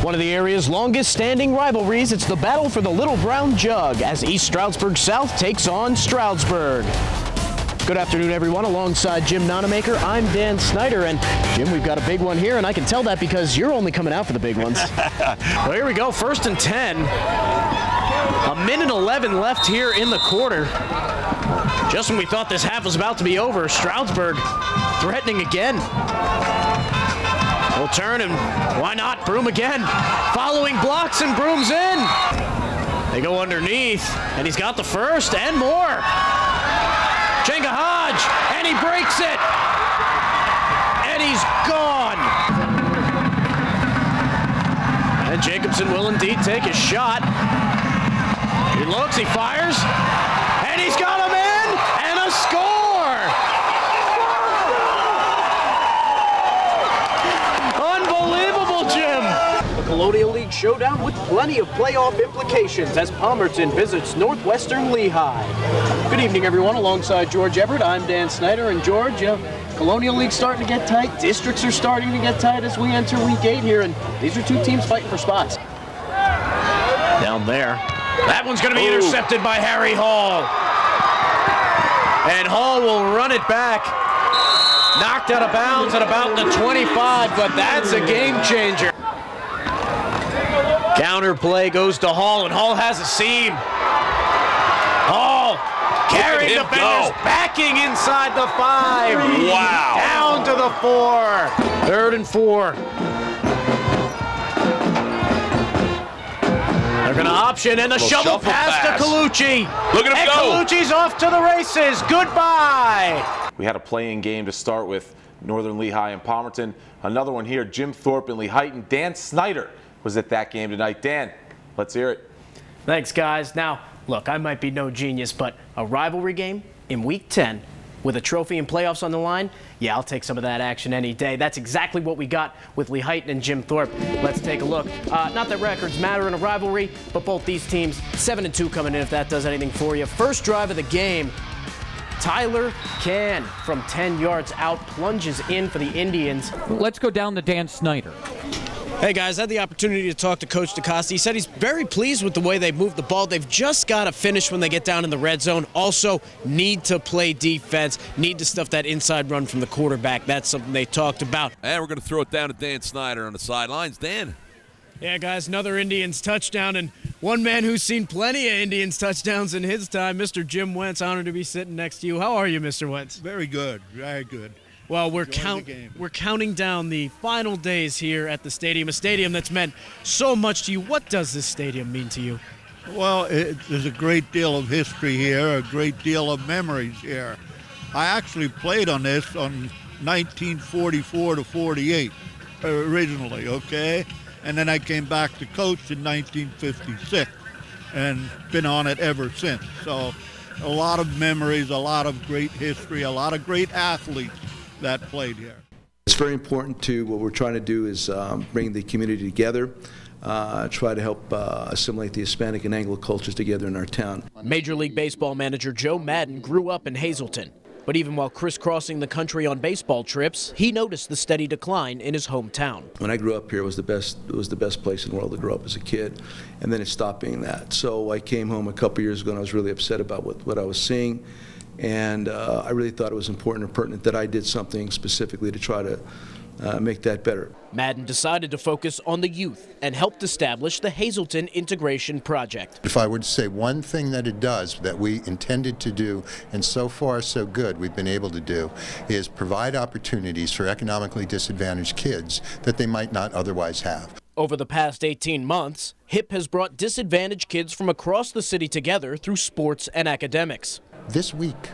One of the area's longest standing rivalries, it's the battle for the Little Brown Jug as East Stroudsburg South takes on Stroudsburg. Good afternoon, everyone. Alongside Jim Nonamaker, I'm Dan Snyder, and Jim, we've got a big one here, and I can tell that because you're only coming out for the big ones. Well, here we go, 1st and 10. A minute 11 left here in the quarter. Just when we thought this half was about to be over, Stroudsburg threatening again. We'll turn and why not? Broom again. Following blocks and Broom's in. They go underneath, and he's got the first and more. Jenga Hodge, and he breaks it. And he's gone. And Jacobson will indeed take his shot. He looks, he fires, and he's got him in, and a score. Colonial League showdown with plenty of playoff implications as Palmerton visits Northwestern Lehigh. Good evening, everyone. Alongside George Everett, I'm Dan Snyder. And George, Colonial League's starting to get tight. Districts are starting to get tight as we enter week 8 here, and these are two teams fighting for spots. Down there. That one's going to be intercepted by Harry Hall. And Hall will run it back. Knocked out of bounds at about the 25, but that's a game changer. Counter play goes to Hall, and Hall has a seam. Hall carrying defenders, backing inside the 5. Wow. Down to the 4. 3rd and 4. They're going to option, and the shovel pass to Colucci. Look at him go. And Colucci's off to the races. Goodbye. We had a playing game to start with Northern Lehigh and Palmerton. Another one here, Jim Thorpe and Lehighton. Dan Snyder was at that game tonight. Dan, let's hear it. Thanks, guys. Now, look, I might be no genius, but a rivalry game in Week 10 with a trophy and playoffs on the line, yeah, I'll take some of that action any day. That's exactly what we got with Lehighton and Jim Thorpe. Let's take a look. Not that records matter in a rivalry, but both these teams, 7-2 coming in, if that does anything for you. First drive of the game, Tyler Can from 10 yards out plunges in for the Indians. Let's go down to Dan Snyder. Hey guys, I had the opportunity to talk to Coach DeCosta. He said he's very pleased with the way they moved the ball. They've just got to finish when they get down in the red zone. Also, need to play defense, need to stuff that inside run from the quarterback. That's something they talked about. And we're going to throw it down to Dan Snyder on the sidelines. Dan. Yeah, guys, another Indians touchdown, and one man who's seen plenty of Indians touchdowns in his time, Mr. Jim Wentz. Honored to be sitting next to you. How are you, Mr. Wentz? Very good, very good. Well, we're counting down the final days here at the stadium, a stadium that's meant so much to you. What does this stadium mean to you? Well, there's a great deal of history here, a great deal of memories here. I actually played on this on 1944 to 48 originally, okay? And then I came back to coach in 1956 and been on it ever since. So a lot of memories, a lot of great history, a lot of great athletes that played here. It's very important to what we're trying to do is bring the community together, try to help assimilate the Hispanic and Anglo cultures together in our town. Major League Baseball manager Joe Maddon grew up in Hazleton. But even while crisscrossing the country on baseball trips, he noticed the steady decline in his hometown. When I grew up here, it was the best place in the world to grow up as a kid, and then it stopped being that. So I came home a couple years ago and I was really upset about what I was seeing, and I really thought it was important and pertinent that I did something specifically to try to make that better. Maddon decided to focus on the youth and helped establish the Hazleton Integration Project. If I were to say one thing that it does that we intended to do, and so far so good we've been able to do, is provide opportunities for economically disadvantaged kids that they might not otherwise have. Over the past 18 months, HIP has brought disadvantaged kids from across the city together through sports and academics. This week,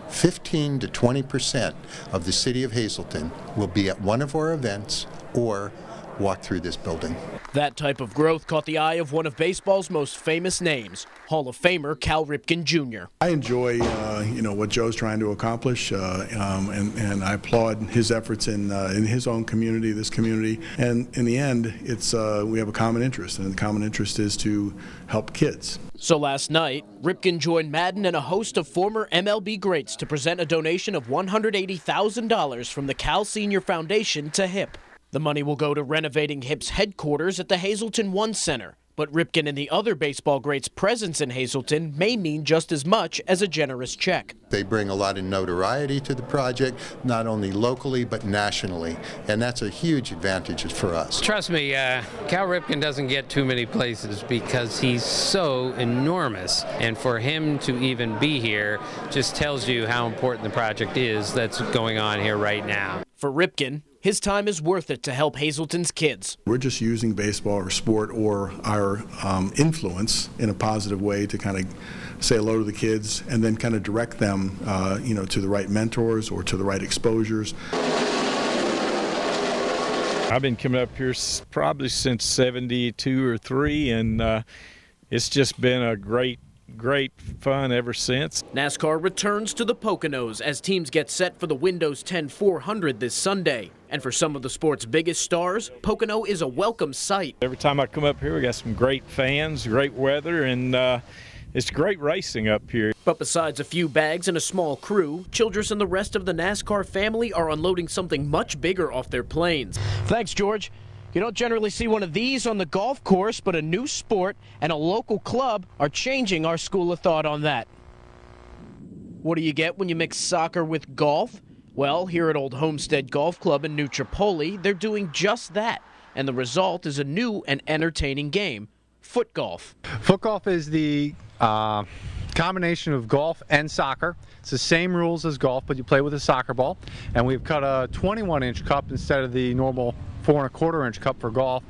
15 to 20% of the city of Hazleton will be at one of our events or walk through this building. That type of growth caught the eye of one of baseball's most famous names, Hall of Famer Cal Ripken Jr. I enjoy, what Joe's trying to accomplish, and I applaud his efforts in his own community, this community. And in the end, it's we have a common interest, and the common interest is to help kids. So last night, Ripken joined Maddon and a host of former MLB greats to present a donation of $180,000 from the Cal Senior Foundation to HIP. The money will go to renovating HIP's headquarters at the Hazleton One Center. But Ripken and the other baseball greats' presence in Hazleton may mean just as much as a generous check. They bring a lot of notoriety to the project, not only locally but nationally, and that's a huge advantage for us. Trust me, Cal Ripken doesn't get too many places because he's so enormous, and for him to even be here just tells you how important the project is that's going on here right now. For Ripken, his time is worth it to help Hazleton's kids. We're just using baseball or sport or our influence in a positive way to kind of say hello to the kids and then kind of direct them, to the right mentors or to the right exposures. I've been coming up here probably since 72 or 3, and it's just been a great fun ever since. NASCAR returns to the Poconos as teams get set for the Windows 10 400 this Sunday. And for some of the sport's biggest stars, Pocono is a welcome sight. Every time I come up here, we got some great fans, great weather, and it's great racing up here. But besides a few bags and a small crew, Childress and the rest of the NASCAR family are unloading something much bigger off their planes. Thanks, George. You don't generally see one of these on the golf course, but a new sport and a local club are changing our school of thought on that. What do you get when you mix soccer with golf? Well, here at Old Homestead Golf Club in New Tripoli, they're doing just that. And the result is a new and entertaining game, foot golf. Foot golf is the combination of golf and soccer. It's the same rules as golf, but you play with a soccer ball. And we've cut a 21-inch cup instead of the normal 4 1/4-inch cup for golf.